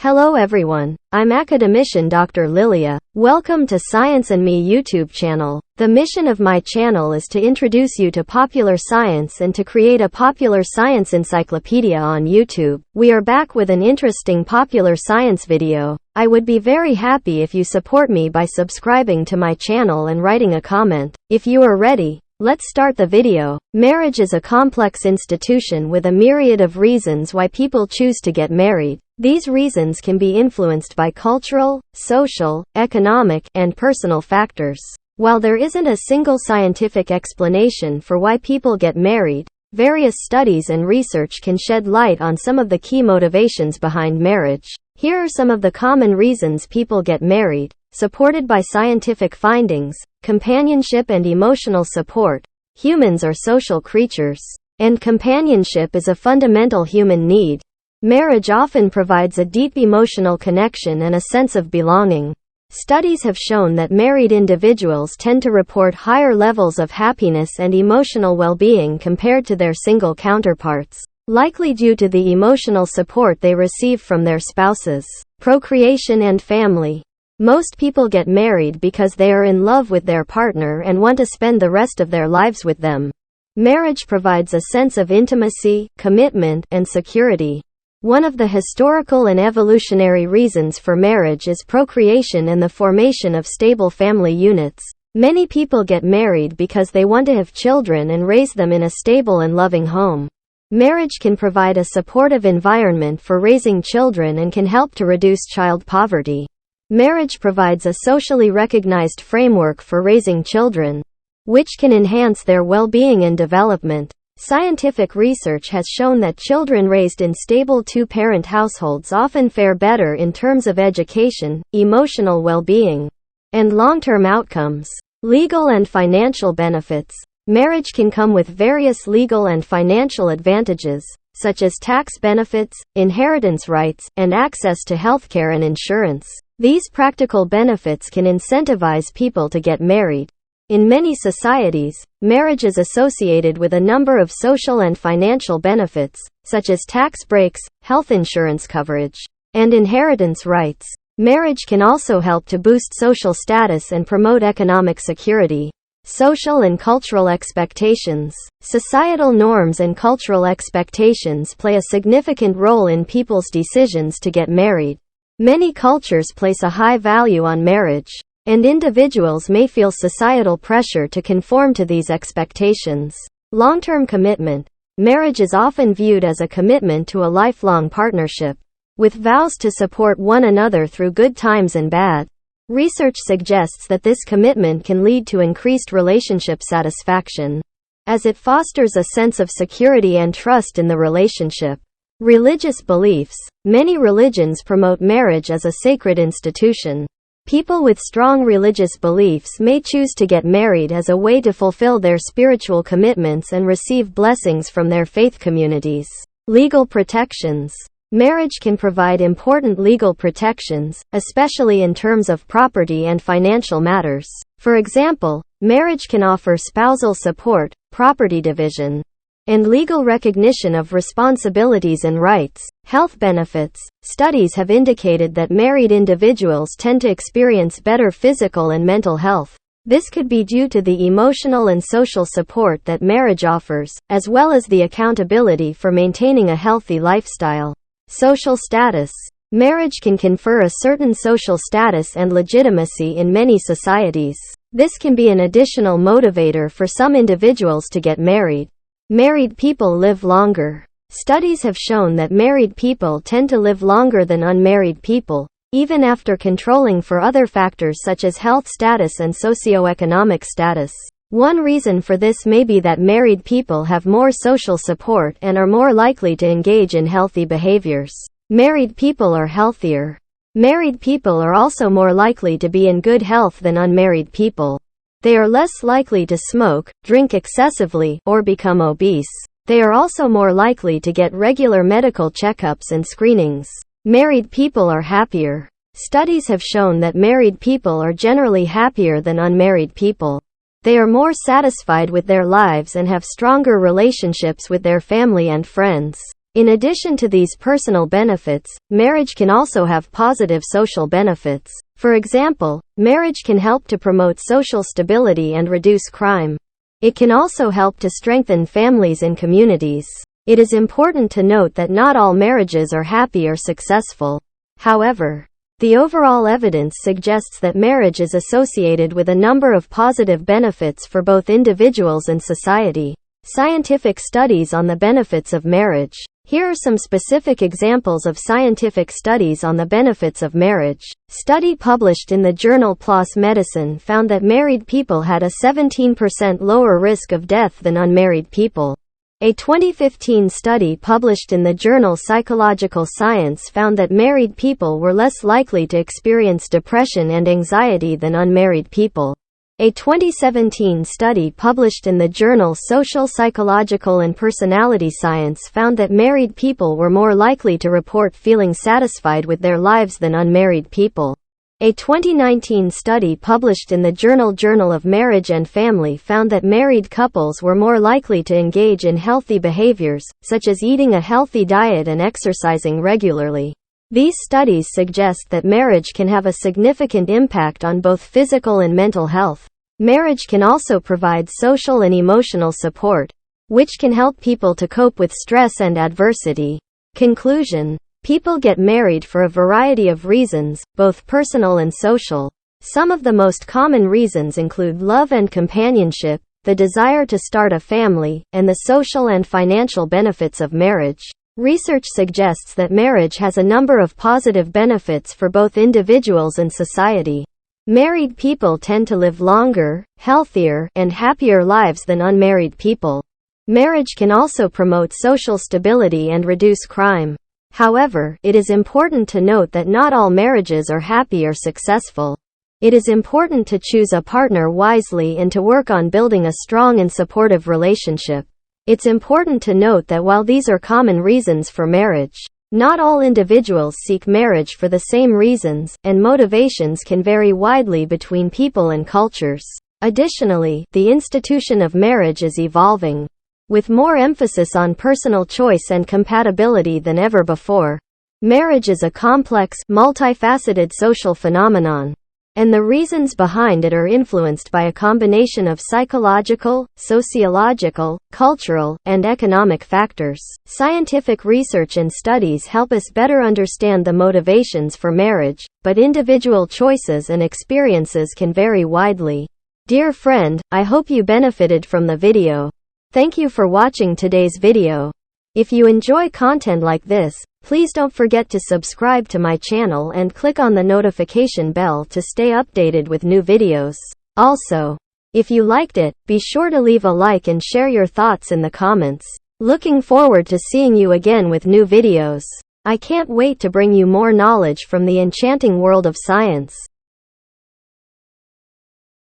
Hello everyone, I'm academician Dr. Lilia. Welcome to Science and Me YouTube channel. The mission of my channel is to introduce you to popular science and to create a popular science encyclopedia on YouTube. We are back with an interesting popular science video. I would be very happy if you support me by subscribing to my channel and writing a comment. If you are ready, let's start the video. Marriage is a complex institution with a myriad of reasons why people choose to get married. These reasons can be influenced by cultural, social, economic, and personal factors. While there isn't a single scientific explanation for why people get married, various studies and research can shed light on some of the key motivations behind marriage. Here are some of the common reasons people get married, supported by scientific findings: companionship and emotional support. Humans are social creatures, and companionship is a fundamental human need. Marriage often provides a deep emotional connection and a sense of belonging. Studies have shown that married individuals tend to report higher levels of happiness and emotional well-being compared to their single counterparts, likely due to the emotional support they receive from their spouses. Procreation and family. Most people get married because they are in love with their partner and want to spend the rest of their lives with them. Marriage provides a sense of intimacy, commitment, and security. One of the historical and evolutionary reasons for marriage is procreation and the formation of stable family units. Many people get married because they want to have children and raise them in a stable and loving home. Marriage can provide a supportive environment for raising children and can help to reduce child poverty. Marriage provides a socially recognized framework for raising children, which can enhance their well-being and development. Scientific research has shown that children raised in stable two-parent households often fare better in terms of education, emotional well-being, and long-term outcomes. Legal and financial benefits. Marriage can come with various legal and financial advantages, such as tax benefits, inheritance rights, and access to healthcare and insurance. These practical benefits can incentivize people to get married. In many societies, marriage is associated with a number of social and financial benefits, such as tax breaks, health insurance coverage, and inheritance rights. Marriage can also help to boost social status and promote economic security. Social and cultural expectations. Societal norms and cultural expectations play a significant role in people's decisions to get married. Many cultures place a high value on marriage, and individuals may feel societal pressure to conform to these expectations. Long-term commitment. Marriage is often viewed as a commitment to a lifelong partnership, with vows to support one another through good times and bad. Research suggests that this commitment can lead to increased relationship satisfaction, as it fosters a sense of security and trust in the relationship. Religious beliefs. Many religions promote marriage as a sacred institution. People with strong religious beliefs may choose to get married as a way to fulfill their spiritual commitments and receive blessings from their faith communities. Legal protections. Marriage can provide important legal protections, especially in terms of property and financial matters. For example, marriage can offer spousal support, property division, and legal recognition of responsibilities and rights. Health benefits. Studies have indicated that married individuals tend to experience better physical and mental health. This could be due to the emotional and social support that marriage offers, as well as the accountability for maintaining a healthy lifestyle. Social status. Marriage can confer a certain social status and legitimacy in many societies. This can be an additional motivator for some individuals to get married. Married people live longer. Studies have shown that married people tend to live longer than unmarried people, even after controlling for other factors such as health status and socioeconomic status. One reason for this may be that married people have more social support and are more likely to engage in healthy behaviors. Married people are healthier. Married people are also more likely to be in good health than unmarried people. They are less likely to smoke, drink excessively, or become obese. They are also more likely to get regular medical checkups and screenings. Married people are happier. Studies have shown that married people are generally happier than unmarried people. They are more satisfied with their lives and have stronger relationships with their family and friends. In addition to these personal benefits, marriage can also have positive social benefits. For example, marriage can help to promote social stability and reduce crime. It can also help to strengthen families and communities. It is important to note that not all marriages are happy or successful. However, the overall evidence suggests that marriage is associated with a number of positive benefits for both individuals and society. Scientific studies on the benefits of marriage. Here are some specific examples of scientific studies on the benefits of marriage. Study published in the journal PLOS Medicine found that married people had a 17% lower risk of death than unmarried people. A 2015 study published in the journal Psychological Science found that married people were less likely to experience depression and anxiety than unmarried people. A 2017 study published in the journal Social Psychological and Personality Science found that married people were more likely to report feeling satisfied with their lives than unmarried people. A 2019 study published in the Journal of Marriage and Family found that married couples were more likely to engage in healthy behaviors, such as eating a healthy diet and exercising regularly. These studies suggest that marriage can have a significant impact on both physical and mental health. Marriage can also provide social and emotional support, which can help people to cope with stress and adversity. Conclusion: people get married for a variety of reasons, both personal and social. Some of the most common reasons include love and companionship, the desire to start a family, and the social and financial benefits of marriage. Research suggests that marriage has a number of positive benefits for both individuals and society. Married people tend to live longer, healthier, and happier lives than unmarried people. Marriage can also promote social stability and reduce crime. However, it is important to note that not all marriages are happy or successful. It is important to choose a partner wisely and to work on building a strong and supportive relationship. It's important to note that while these are common reasons for marriage, not all individuals seek marriage for the same reasons, and motivations can vary widely between people and cultures. Additionally, the institution of marriage is evolving, with more emphasis on personal choice and compatibility than ever before. Marriage is a complex, multifaceted social phenomenon, and the reasons behind it are influenced by a combination of psychological, sociological, cultural, and economic factors. Scientific research and studies help us better understand the motivations for marriage, but individual choices and experiences can vary widely. Dear friend, I hope you benefited from the video. Thank you for watching today's video. If you enjoy content like this, please don't forget to subscribe to my channel and click on the notification bell to stay updated with new videos. Also, if you liked it, be sure to leave a like and share your thoughts in the comments. Looking forward to seeing you again with new videos. I can't wait to bring you more knowledge from the enchanting world of science.